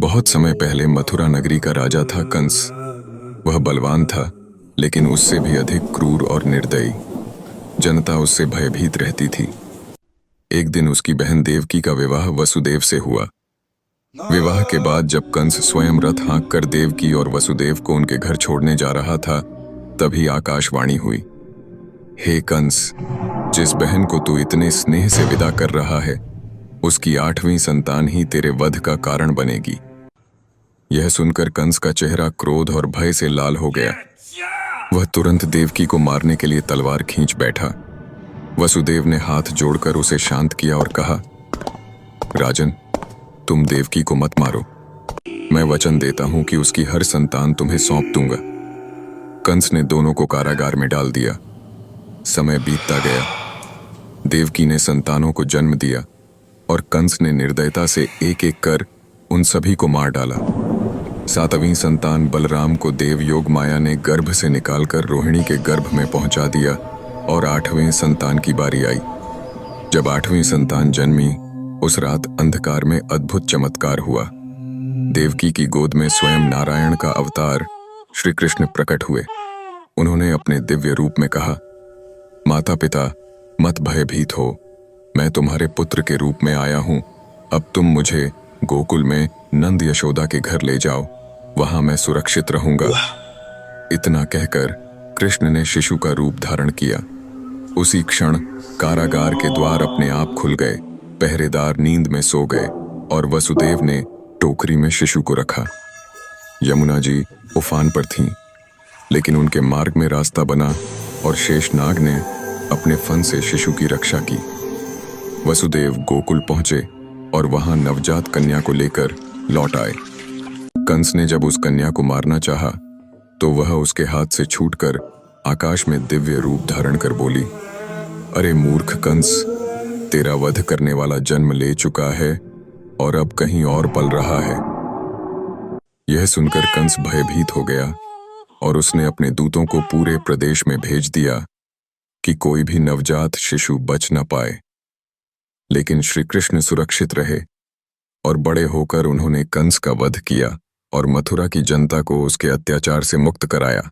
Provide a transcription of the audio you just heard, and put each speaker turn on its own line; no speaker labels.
बहुत समय पहले मथुरा नगरी का राजा था कंस। वह बलवान था, लेकिन उससे भी अधिक क्रूर और निर्दयी। जनता उससे भयभीत रहती थी। एक दिन उसकी बहन देवकी का विवाह वसुदेव से हुआ। विवाह के बाद जब कंस स्वयं रथ हाँक कर देवकी और वसुदेव को उनके घर छोड़ने जा रहा था, तभी आकाशवाणी हुई। हे कंस, जिस बहन को तू इतने स्नेह से विदा कर रहा है, उसकी 8वीं संतान ही तेरे वध का कारण बनेगी। यह सुनकर कंस का चेहरा क्रोध और भय से लाल हो गया। वह तुरंत देवकी को मारने के लिए तलवार खींच बैठा। वसुदेव ने हाथ जोड़कर उसे शांत किया और कहा, राजन, तुम देवकी को मत मारो। मैं वचन देता हूं कि उसकी हर संतान तुम्हें सौंप दूंगा। कंस ने दोनों को कारागार में डाल दिया। समय बीतता गया। देवकी ने संतानों को जन्म दिया और कंस ने निर्दयता से एक एक कर उन सभी को मार डाला। 7वीं संतान बलराम को देवयोग माया ने गर्भ से निकालकर रोहिणी के गर्भ में पहुंचा दिया और 8वें संतान की बारी आई। जब 8वीं संतान जन्मी, उस रात अंधकार में अद्भुत चमत्कार हुआ। देवकी की गोद में स्वयं नारायण का अवतार श्री कृष्ण प्रकट हुए। उन्होंने अपने दिव्य रूप में कहा, माता पिता, मत भयभीत हो, मैं तुम्हारे पुत्र के रूप में आया हूं। अब तुम मुझे गोकुल में नंद यशोदा के घर ले जाओ, वहां मैं सुरक्षित रहूंगा। इतना कहकर कृष्ण ने शिशु का रूप धारण किया। उसी क्षण कारागार के द्वार अपने आप खुल गए, पहरेदार नींद में सो गए और वसुदेव ने टोकरी में शिशु को रखा। यमुना जी उफान पर थीं, लेकिन उनके मार्ग में रास्ता बना और शेषनाग ने अपने फन से शिशु की रक्षा की। वसुदेव गोकुल पहुंचे और वहां नवजात कन्या को लेकर लौट आए। कंस ने जब उस कन्या को मारना चाहा, तो वह उसके हाथ से छूटकर आकाश में दिव्य रूप धारण कर बोली, अरे मूर्ख कंस, तेरा वध करने वाला जन्म ले चुका है और अब कहीं और पल रहा है। यह सुनकर कंस भयभीत हो गया और उसने अपने दूतों को पूरे प्रदेश में भेज दिया कि कोई भी नवजात शिशु बच न पाए। लेकिन श्री कृष्ण सुरक्षित रहे और बड़े होकर उन्होंने कंस का वध किया और मथुरा की जनता को उसके अत्याचार से मुक्त कराया।